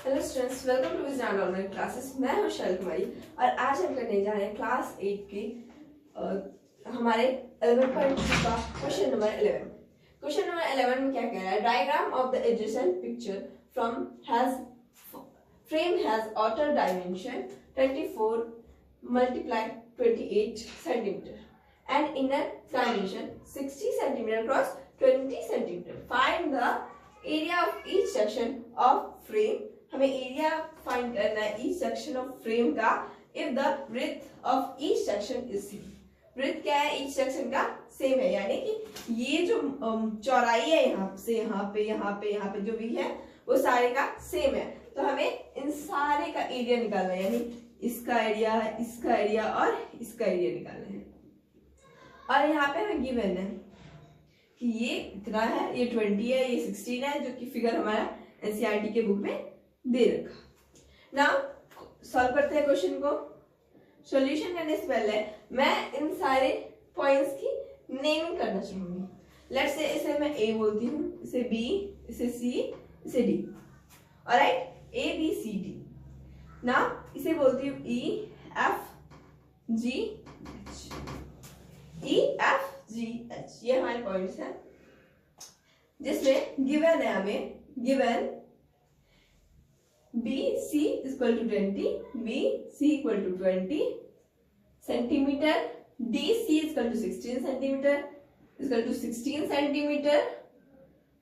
Hello students, welcome to Wisdom online classes. मैं हूं शैल कुमारी और आज हम करने जा रहे हैं क्लास 8 की हमारे 11.2 का क्वेश्चन नंबर 11। क्वेश्चन नंबर 11 में क्या कह रहा है? Diagram of the adjacent picture from frame has outer dimension 24 multiply 28 centimeter and inner dimension 60 centimeter cross 20 centimeter. Find the area of each section of frame. हमें area find करना है each section of frame का if the width of each section is same. Width क्या है each section का? Same है, यानी कि ये जो चौड़ाई है यहाँ से यहाँ पे यहाँ पे यहाँ पे जो भी है वो सारे का सेम है। तो हमें इन सारे का एरिया निकालना है, यानी इसका एरिया, इसका एरिया और इसका एरिया निकालना है। और यहाँ पे हमें गिवन है कि ये इतना है, ये 20 है, ये 16 है, जो कि फिगर हमारा एनसीईआरटी के बुक में दे रखा। नाउ सॉल्व करते हैं क्वेश्चन को। सॉल्यूशन करने से पहले मैं इन सारे पॉइंट्स की नेमिंग करना चाहूंगी। लेट्स से इसे मैं ए बोलती हूँ, इसे बी, इसे सी, इसे D. Alright, A B C D. Now इसे बोलती हूँ E F G H. E F G H ये हमारे पॉइंट्स हैं, जिसमें गिवन है हमें given BC equal to 20, BC equal to 20 centimeter, DC equal to 16 centimeter, equal to 16 centimeter।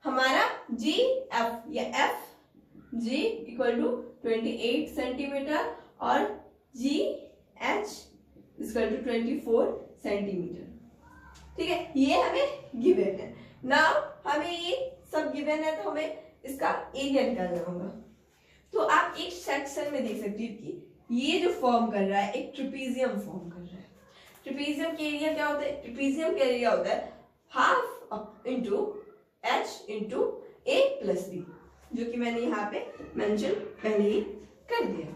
हमारा GF या FG equal to 28 centimeter और GH equal to 24 centimeter। ठीक है, ये हमें गिवन है। नाउ हमें ये सब गिवन है तो हमें इसका एरिया निकालना होगा। तो आप एक सेक्शन में देख सकते हो कि ये जो फॉर्म कर रहा है एक ट्रिपीजियम फॉर्म कर रहा है। ट्रिपीजियम के एरिया क्या होता है? ट्रिपीजियम का एरिया होता है हाफ इंटू एच इंटू ए प्लस बी, जो कि मैंने यहाँ पे मेंशन पहले ही कर दिया।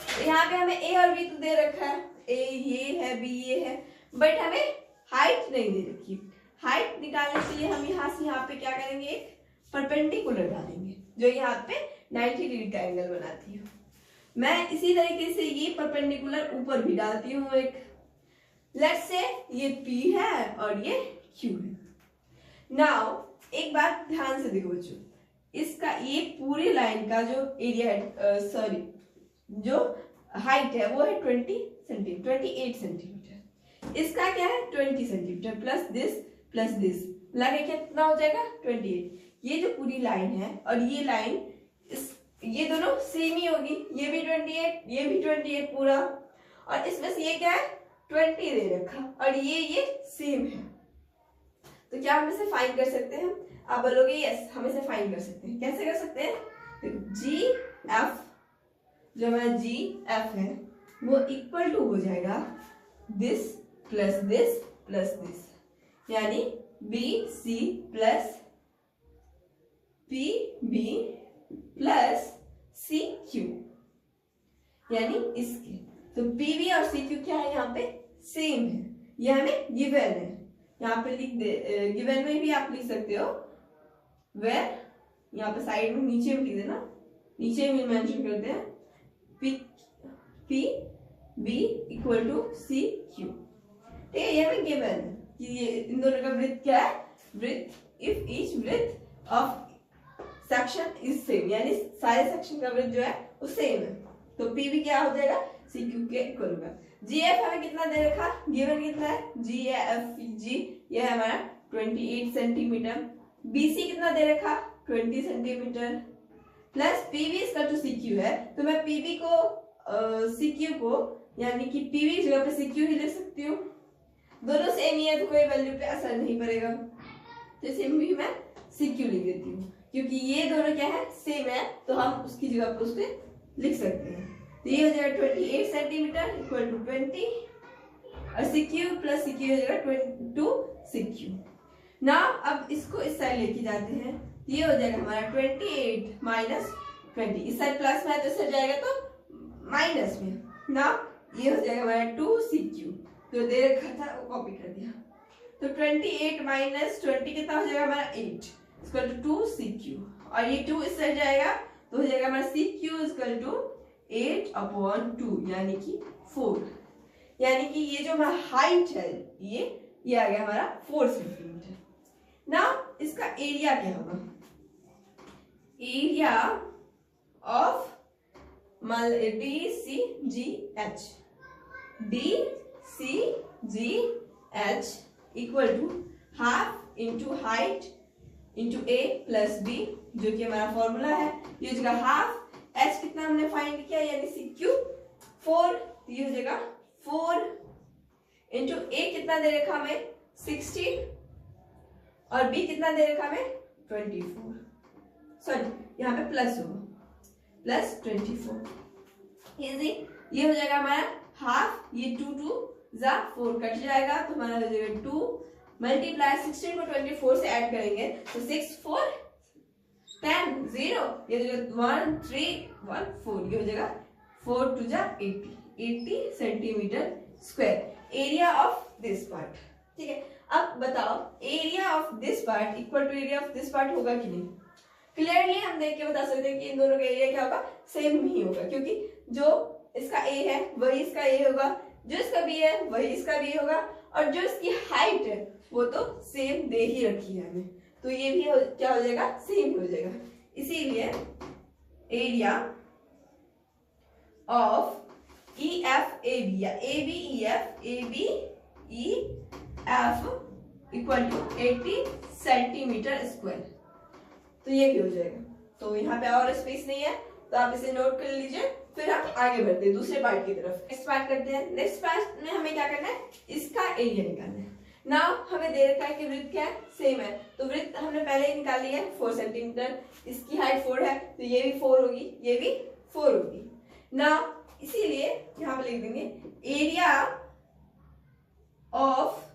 तो यहाँ पे हमें ए और बी तो दे रखा है, ए ये है, बी ये है, बट हमें हाइट नहीं दे रखी। हाइट निकालने के लिए हम यहाँ से यहाँ पे क्या करेंगे? एक परपेंडिकुलर डालेंगे जो यहाँ पे 90 डिग्री का एंगल बनाती है। मैं इसी तरीके से ये परपेंडिकुलर ऊपर भी डालती हूँ एक। लेट्स से ये P है और ये Q है। नाउ एक बात ध्यान से देखो बच्चों, इसका ये पूरी लाइन का जो एरिया है, सॉरी जो हाइट है वो है 28 सेंटीमीटर। इसका क्या है? 20 सेंटीमीटर प्लस दिस लगे कितना हो जाएगा? 28। ये जो पूरी लाइन है और ये लाइन ये दोनों सेम ही होगी, ये भी 28, ये भी 28 पूरा, और इसमें से ये क्या है? 20 दे रखा और ये सेम है। तो क्या हम इसे फाइंड कर सकते हैं? आप बोलोगे यस, हम इसे फाइंड कर सकते हैं। कैसे कर सकते हैं? जी एफ, जो हमारा जी एफ है वो इक्वल टू हो जाएगा this plus this plus this, यानी B C plus P B plus C Q, यानी इसके। तो पी बी और सी क्यू क्या है? यहाँ पे सेम है, ये हमें गिवन है। यहाँ पे लिख दे, गिवन में भी आप लिख सकते हो वेयर, यहाँ पे साइड में नीचे में लिख देना, नीचे में मेंशन करते हैं P B equal to C Q. ठीक है, ये हमें गिवन है कि ये इन दोनों का वृत्त क्या है? वृत्त इफ ईच वृत्त ऑफ सेक्शन इज सेम, यानी सारे सेक्शन का वृत्त जो है वो सेम है। तो पी भी क्या हो जाएगा? सी क्यू के इक्वल होगा। जी एफ हमें कितना दे रखा? गिवन कितना है? जी एफ जी ये है हमारा 28 सेंटीमीटर। बी सी कितना दे रखा? 20 सेंटीमीटर प्लस पी वी इसका टू सी क्यू है, तो मैं पी वी को सी क्यू को, यानी कि पी वी जगह पे सी क्यू ही लिख सकती हूँ। दोनों सेम ही है तो कोई वैल्यू पे असर नहीं पड़ेगा, तो इसे भी मैं सी क्यू लिख देती हूँ, क्योंकि ये दोनों क्या है? सेम है, तो हम उसकी जगह पर उसके लिख सकते हैं। तो ये हो जाएगा 28 सेंटीमीटर इक्वल टू 20 और C Q plus C Q हो जाएगा 22 सी क्यू। ना अब इसको इस साइड लेके जाते हैं, ये हो जाएगा हमारा 28 माइनस 20, इस साइड प्लस में है तो इस साइड जाएगा तो माइनस में। ना ये हो जाएगा हमारा 2 सी क्यू, तो दे रखा था वो कॉपी कर दिया। तो 28 माइनस 20 कितना हो जाएगा हमारा? 8 इक्वल टू 2 सी क्यू, और ये 2 इस साइड जाएगा तो हो जाएगा हमारा सी क्यू इक्वल टू 8/2 यानी कि 4। यानी कि ये जो हमारा हाइट है ये आ गया हमारा 4 सेंटीमीटर। ना इसका एरिया क्या होगा, area of DCGH, DCGH equal to half into height into A plus B, जो कि हमारा फॉर्मूला है। ये हो जाएगा हाफ, H कितना हमने फाइंड किया यानी CQ 4, ये हो जाएगा 4 इंटू A कितना दे रखा हमें 16 और B कितना दे रखा हमें 24, सॉरी यहाँ पे प्लस होगा प्लस 24। इजी, ये हो जाएगा हमारा हाफ, ये 2 2 जा 4 कट जाएगा तो हमारा हो जाएगा 2 मल्टीप्लाई 16 को 24 से ऐड करेंगे तो 6 4 10 0, ये हो जाएगा 1 3 1 4, ये हो जाएगा 4 2 जा 80 centimetre square area of this part. ठीक है, अब बताओ area of this part equal to area of this part होगा कि नहीं। क्लियरली हम देख के बता सकते हैं कि इन दोनों का एरिया क्या होगा, सेम ही होगा, क्योंकि जो इसका A है वही इसका A होगा, जो इसका B है वही इसका B होगा, और जो इसकी हाइट है वो तो सेम दे ही रखी है हमें, तो ये भी क्या हो जाएगा, सेम हो जाएगा। इसीलिए एरिया ऑफ EFAB या ABEF equal to 80 centimetre square, तो ये भी हो जाएगा। तो यहाँ पे और स्पेस नहीं है तो आप इसे नोट कर लीजिए। फिर हम आगे बढ़ते हैं दूसरे पार्ट की तरफ। नेक्स्ट पार्ट करते हैं। नेक्स्ट पार्ट में हमें क्या करना है, इसका एरिया निकालना है। नाउ हमें दे रखा है कि वृत्त क्या है, सेम है, तो वृत्त हमने पहले ही निकाल लिया है 4 सेंटीमीटर, इसकी हाइट 4 है तो ये भी 4 होगी, ये भी 4 होगी। नाउ इसीलिए यहाँ पे लिख देंगे एरिया ऑफ,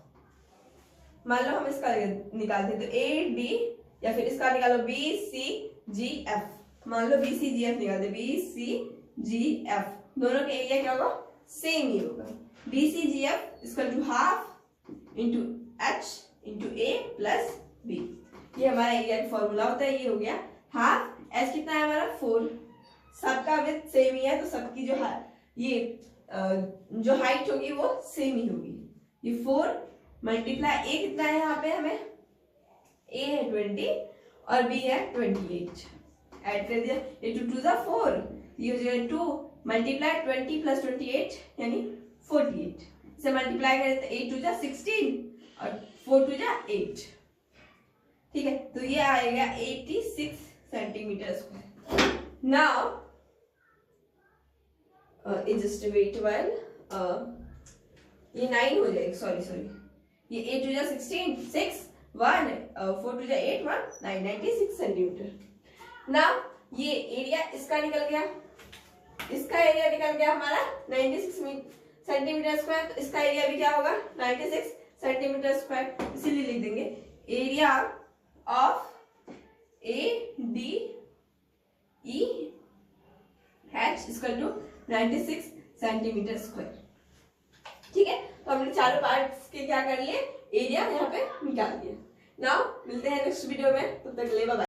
मान लो हम इसका निकालते हैं तो AD या फिर इसका निकालो BCGF, मान लो BCGF निकालते, BCGF दोनों के एरिया क्या होगा, सेम ही होगा। BCGF equal to half into H into A plus B, ये हमारा एरिया का फॉर्मूला होता है। ये हो गया हाफ, H कितना है हमारा 4, सबका विड्थ सेम ही है तो सबकी जो जो हाइट होगी वो सेम ही होगी। ये 4 मल्टीप्लाई A कितना है यहाँ पे हमें, A है 20 और B है 28, ऐड कर दिया, ये 2 2 जा 4, ये हो जाएगा 2 मल्टीप्लाई 20 प्लस 28 यानी 48, इसे मल्टीप्लाई करें तो 8 2 जा 16 और 4 2 जा 8। ठीक है, तो ये आएगा 86 centimetre square. Now just wait while, ये 9 हो जाएगा, सॉरी ये 8 2 जा 16 6 1 4 2 जा 8 1 9 96 सेंटीमीटर। नाउ ये एरिया इसका निकल गया, इसका एरिया निकल गया हमारा 96 सेंटीमीटर स्क्वायर, तो इसका एरिया भी क्या होगा 96 सेंटीमीटर स्क्वायर, इसीलिए लिख देंगे area of ADEH equal to 96 centimetre square. ठीक है, तो हमने चारों पार्ट्स के क्या कर लिए, एरिया यहाँ पे निकाल दिया। नाउ मिलते हैं नेक्स्ट वीडियो में, तब तक के लिए बाय बाय।